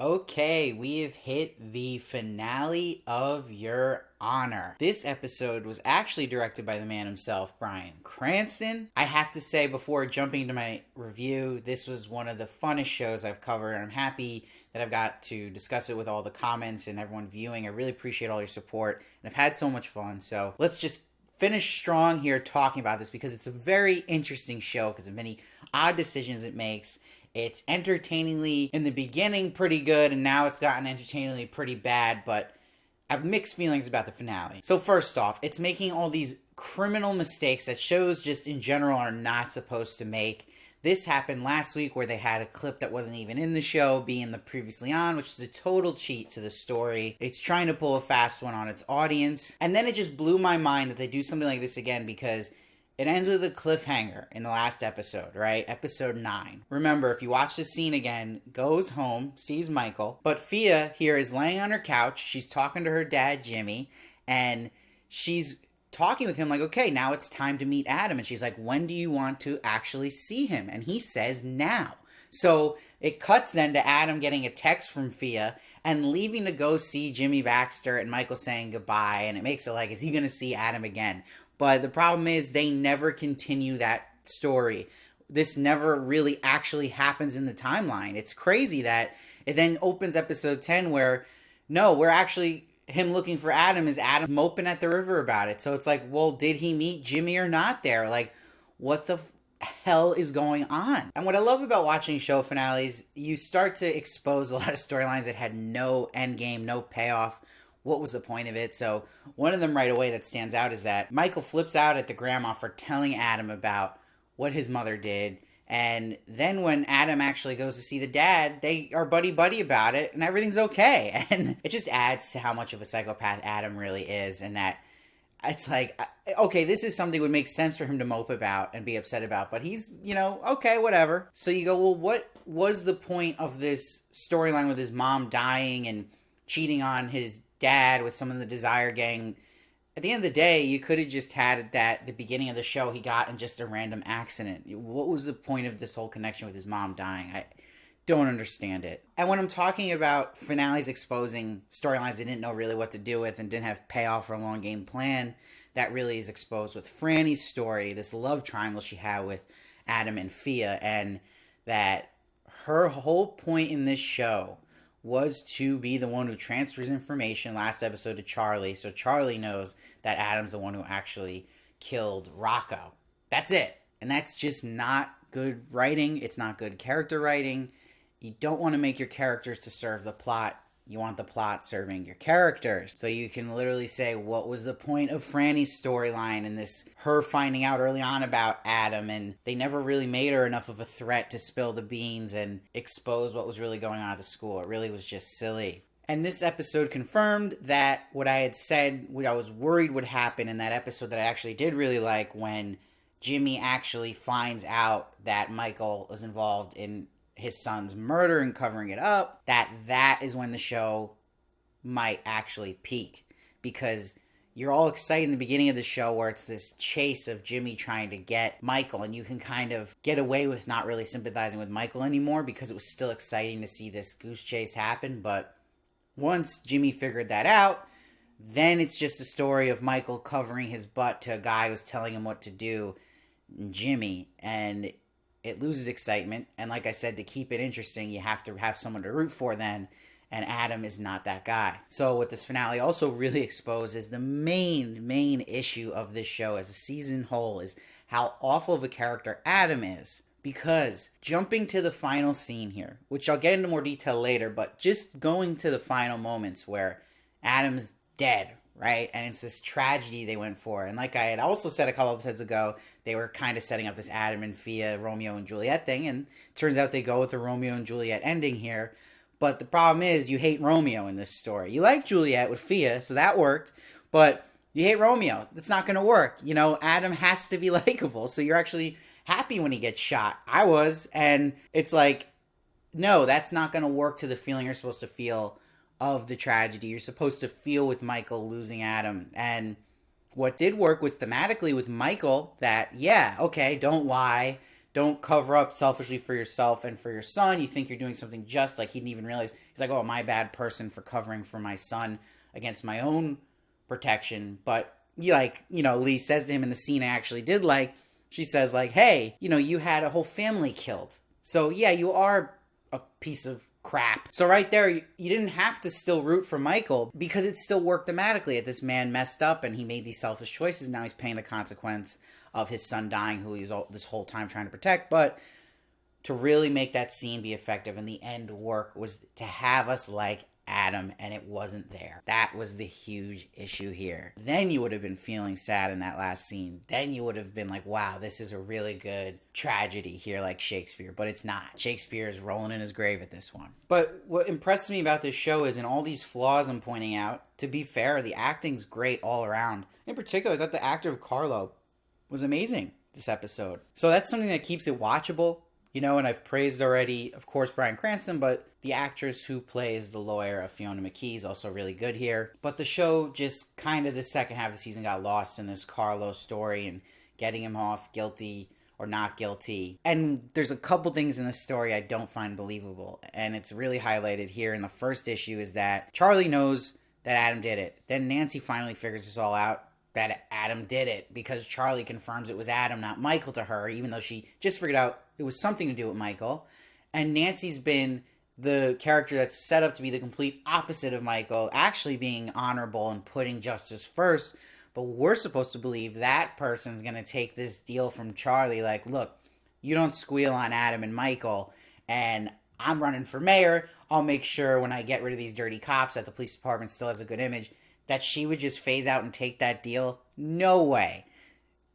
Okay, we have hit the finale of Your Honor. This episode was actually directed by the man himself, Bryan Cranston. I have to say, before jumping into my review, this was one of the funnest shows I've covered, and I'm happy that I've got to discuss it with all the comments and everyone viewing. I really appreciate all your support, and I've had so much fun. So let's just finish strong here talking about this, because it's a very interesting show because of many odd decisions it makes. It's entertainingly, in the beginning, pretty good, and now it's gotten entertainingly pretty bad, but I have mixed feelings about the finale. So first off, it's making all these criminal mistakes that shows just in general are not supposed to make. This happened last week where they had a clip that wasn't even in the show being the previously on, which is a total cheat to the story. It's trying to pull a fast one on its audience. And then it just blew my mind that they do something like this again, because it ends with a cliffhanger in the last episode, right? Episode 9. Remember, if you watch the scene again, goes home, sees Michael, but Fia here is laying on her couch. She's talking to her dad, Jimmy, and she's talking with him like, okay, now it's time to meet Adam. And she's like, when do you want to actually see him? And he says, now. So it cuts then to Adam getting a text from Fia and leaving to go see Jimmy Baxter and Michael saying goodbye. And it makes it like, is he going to see Adam again? But the problem is they never continue that story. This never really actually happens in the timeline. It's crazy that it then opens episode 10 where, no, we're actually, him looking for Adam is Adam moping at the river about it. So it's like, well, did he meet Jimmy or not there? Like, what the hell is going on? And what I love about watching show finales, you start to expose a lot of storylines that had no end game, no payoff. What was the point of it? So one of them right away that stands out is that Michael flips out at the grandma for telling Adam about what his mother did. And then when Adam actually goes to see the dad, they are buddy-buddy about it and everything's okay. And it just adds to how much of a psychopath Adam really is, and that it's like, okay, this is something that would make sense for him to mope about and be upset about, but he's, okay, whatever. So you go, well, what was the point of this storyline with his mom dying and cheating on his dad with some of the Desire Gang? At the end of the day, you could have just had that the beginning of the show he got in just a random accident. What was the point of this whole connection with his mom dying? I don't understand it. And when I'm talking about finales exposing storylines they didn't know really what to do with and didn't have payoff or a long game plan, that really is exposed with Franny's story, this love triangle she had with Adam and Fia, and that her whole point in this show was to be the one who transfers information last episode to Charlie, so Charlie knows that Adam's the one who actually killed Rocco. That's it. And that's just not good writing. It's not good character writing. You don't want to make your characters to serve the plot. You want the plot serving your characters. So you can literally say, what was the point of Franny's storyline and this, her finding out early on about Adam, and they never really made her enough of a threat to spill the beans and expose what was really going on at the school. It really was just silly. And this episode confirmed that what I had said, what I was worried would happen in that episode that I actually did really like, when Jimmy actually finds out that Michael was involved in his son's murder and covering it up, that is when the show might actually peak. Because you're all excited in the beginning of the show where it's this chase of Jimmy trying to get Michael, and you can kind of get away with not really sympathizing with Michael anymore because it was still exciting to see this goose chase happen. But once Jimmy figured that out, then it's just a story of Michael covering his butt to a guy who's telling him what to do, Jimmy, and it loses excitement. And like I said, to keep it interesting, you have to have someone to root for then, and Adam is not that guy. So what this finale also really exposes, the main issue of this show as a season whole, is how awful of a character Adam is. Because jumping to the final scene here, which I'll get into more detail later, but just going to the final moments where Adam's dead, right? And it's this tragedy they went for. And like I had also said a couple episodes ago, they were kind of setting up this Adam and Fia, Romeo and Juliet thing. And it turns out they go with the Romeo and Juliet ending here. But the problem is you hate Romeo in this story. You like Juliet with Fia, so that worked. But you hate Romeo. That's not going to work. Adam has to be likable. So you're actually happy when he gets shot. I was. And it's like, no, that's not going to work to the feeling you're supposed to feel of the tragedy. You're supposed to feel with Michael losing Adam. And what did work was thematically with Michael that, yeah, okay, don't lie, don't cover up selfishly for yourself and for your son. You think you're doing something just, like he didn't even realize. He's like, oh, am I a bad person for covering for my son against my own protection? But Lee says to him in the scene I actually did like, she says like, hey, you had a whole family killed. So yeah, you are a piece of crap. So right there, you didn't have to still root for Michael because it still worked thematically that this man messed up and he made these selfish choices. Now he's paying the consequence of his son dying, who he was this whole time trying to protect. But to really make that scene be effective and the end work was to have us like Adam, and it wasn't there. That was the huge issue here. Then you would have been feeling sad in that last scene. Then you would have been like, wow, this is a really good tragedy here, like Shakespeare. But it's not. Shakespeare is rolling in his grave at this one. But what impressed me about this show is, in all these flaws I'm pointing out, to be fair, the acting's great all around. In particular, I thought the actor of Carlo was amazing this episode. So that's something that keeps it watchable. And I've praised already, of course, Bryan Cranston, but the actress who plays the lawyer of Fiona McKee is also really good here. But the show just kind of the second half of the season got lost in this Carlo story and getting him off guilty or not guilty. And there's a couple things in the story I don't find believable. And it's really highlighted here in the first issue is that Charlie knows that Adam did it. Then Nancy finally figures this all out, that Adam did it, because Charlie confirms it was Adam, not Michael, to her, even though she just figured out it was something to do with Michael. And Nancy's been the character that's set up to be the complete opposite of Michael, actually being honorable and putting justice first. But we're supposed to believe that person's going to take this deal from Charlie, like, look, you don't squeal on Adam and Michael, and I'm running for mayor. I'll make sure when I get rid of these dirty cops that the police department still has a good image. That she would just phase out and take that deal? No way.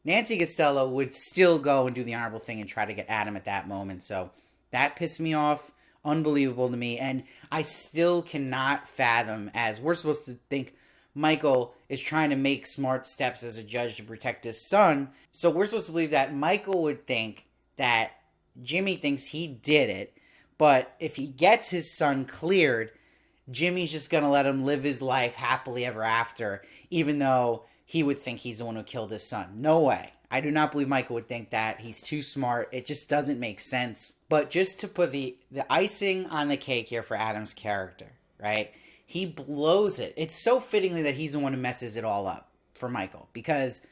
Nancy Costello would still go and do the honorable thing and try to get Adam at that moment. So that pissed me off. Unbelievable to me. And I still cannot fathom, as we're supposed to think Michael is trying to make smart steps as a judge to protect his son. So we're supposed to believe that Michael would think that Jimmy thinks he did it. But if he gets his son cleared, Jimmy's just going to let him live his life happily ever after, even though he would think he's the one who killed his son. No way. I do not believe Michael would think that. He's too smart. It just doesn't make sense. But just to put the icing on the cake here for Adam's character, right? He blows it. It's so fittingly that he's the one who messes it all up for Michael, because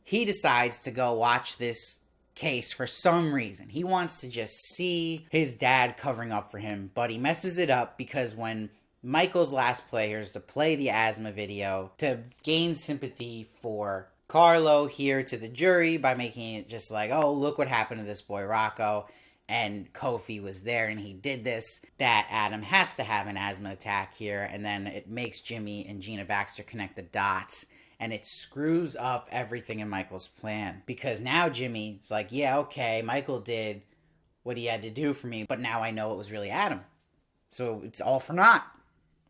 he decides to go watch this case for some reason. He wants to just see his dad covering up for him, but he messes it up because when Michael's last play here is to play the asthma video to gain sympathy for Carlo here to the jury by making it just like, oh, look what happened to this boy Rocco, and Kofi was there and he did this, that Adam has to have an asthma attack here, and then it makes Jimmy and Gina Baxter connect the dots, and it screws up everything in Michael's plan, because now Jimmy's like, yeah, okay, Michael did what he had to do for me, but now I know it was really Adam, so it's all for naught.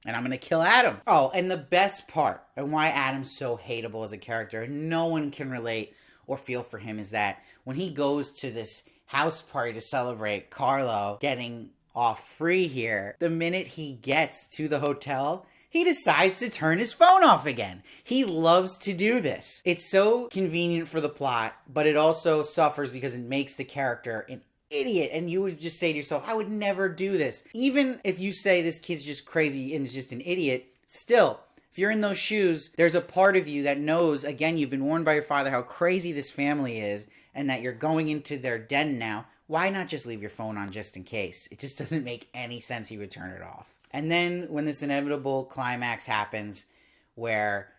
And I'm going to kill Adam. Oh, and the best part, and why Adam's so hateable as a character, no one can relate or feel for him, is that when he goes to this house party to celebrate Carlo getting off free here, the minute he gets to the hotel, he decides to turn his phone off again. He loves to do this. It's so convenient for the plot, but it also suffers because it makes the character an idiot, and you would just say to yourself, I would never do this. Even if you say this kid's just crazy and is just an idiot, still, if you're in those shoes, there's a part of you that knows, again, you've been warned by your father how crazy this family is, and that you're going into their den now. Why not just leave your phone on just in case? It just doesn't make any sense you would turn it off. And then when this inevitable climax happens, where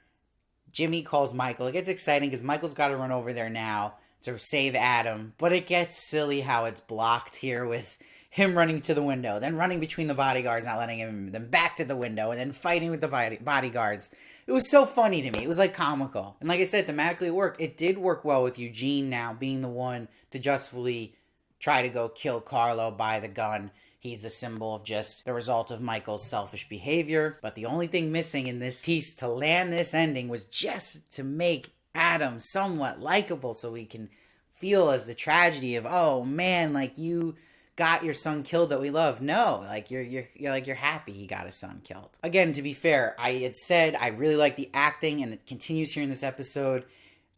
Jimmy calls Michael, it gets exciting because Michael's got to run over there now to save Adam, but it gets silly how it's blocked here with him running to the window, then running between the bodyguards, not letting him, then back to the window, and then fighting with the bodyguards. It was so funny to me. It was like comical. And like I said, thematically it worked. It did work well with Eugene now being the one to justly try to go kill Carlo by the gun. He's the symbol of just the result of Michael's selfish behavior. But the only thing missing in this piece to land this ending was just to make Adam somewhat likable, so we can feel as the tragedy of, oh man, like you got your son killed that we love. No, like you're happy he got his son killed. Again, to be fair, I had said I really like the acting, and it continues here in this episode.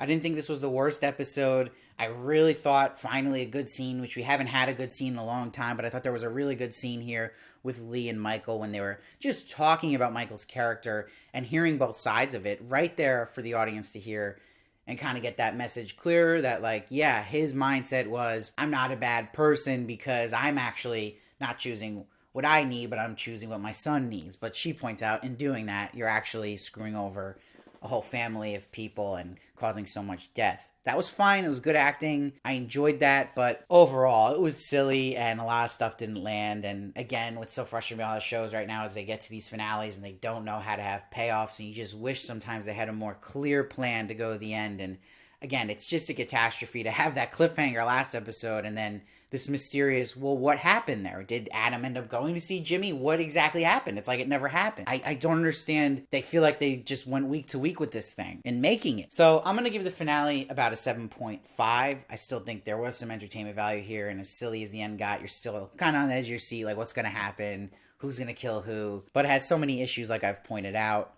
I didn't think this was the worst episode. I really thought finally a good scene, which we haven't had a good scene in a long time, but I thought there was a really good scene here with Lee and Michael when they were just talking about Michael's character and hearing both sides of it right there for the audience to hear and kind of get that message clearer that, like, yeah, his mindset was, I'm not a bad person because I'm actually not choosing what I need, but I'm choosing what my son needs. But she points out, in doing that, you're actually screwing over a whole family of people and causing so much death. That was fine. It was good acting. I enjoyed that, but overall, it was silly and a lot of stuff didn't land. And again, what's so frustrating about the shows right now is they get to these finales and they don't know how to have payoffs, and you just wish sometimes they had a more clear plan to go to the end. And again, it's just a catastrophe to have that cliffhanger last episode and then this mysterious, well, what happened there? Did Adam end up going to see Jimmy? What exactly happened? It's like it never happened. I don't understand. They feel like they just went week to week with this thing and making it. So I'm going to give the finale about a 7.5. I still think there was some entertainment value here, and as silly as the end got, you're still kind of on the edge of your seat, like what's going to happen? Who's going to kill who? But it has so many issues like I've pointed out.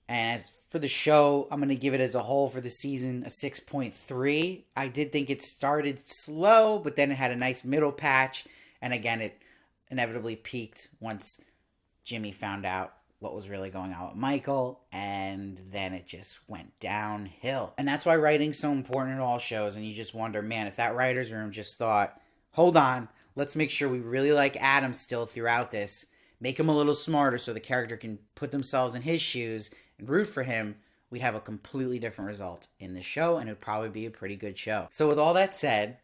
And as for the show, I'm going to give it as a whole for the season a 6.3. I did think it started slow, but then it had a nice middle patch. And again, it inevitably peaked once Jimmy found out what was really going on with Michael. And then it just went downhill. And that's why writing's so important in all shows. And you just wonder, man, if that writer's room just thought, hold on, let's make sure we really like Adam still throughout this. Make him a little smarter so the character can put themselves in his shoes and root for him, we'd have a completely different result in the show, and it would probably be a pretty good show. So with all that said,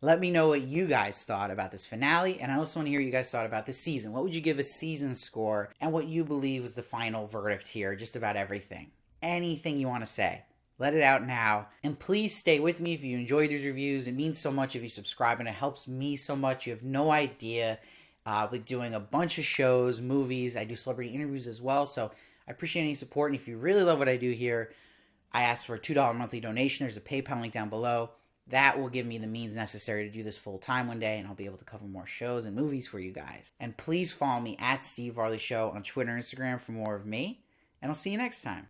let me know what you guys thought about this finale, and I also want to hear what you guys thought about this season. What would you give a season score, and what you believe was the final verdict here, just about everything. Anything you want to say. Let it out now. And please stay with me if you enjoy these reviews. It means so much if you subscribe, and it helps me so much. You have no idea. We're doing a bunch of shows, movies. I do celebrity interviews as well, so I appreciate any support. And if you really love what I do here, I ask for a $2 monthly donation. There's a PayPal link down below. That will give me the means necessary to do this full time one day, and I'll be able to cover more shows and movies for you guys. And please follow me at Steve Varley Show on Twitter and Instagram for more of me, and I'll see you next time.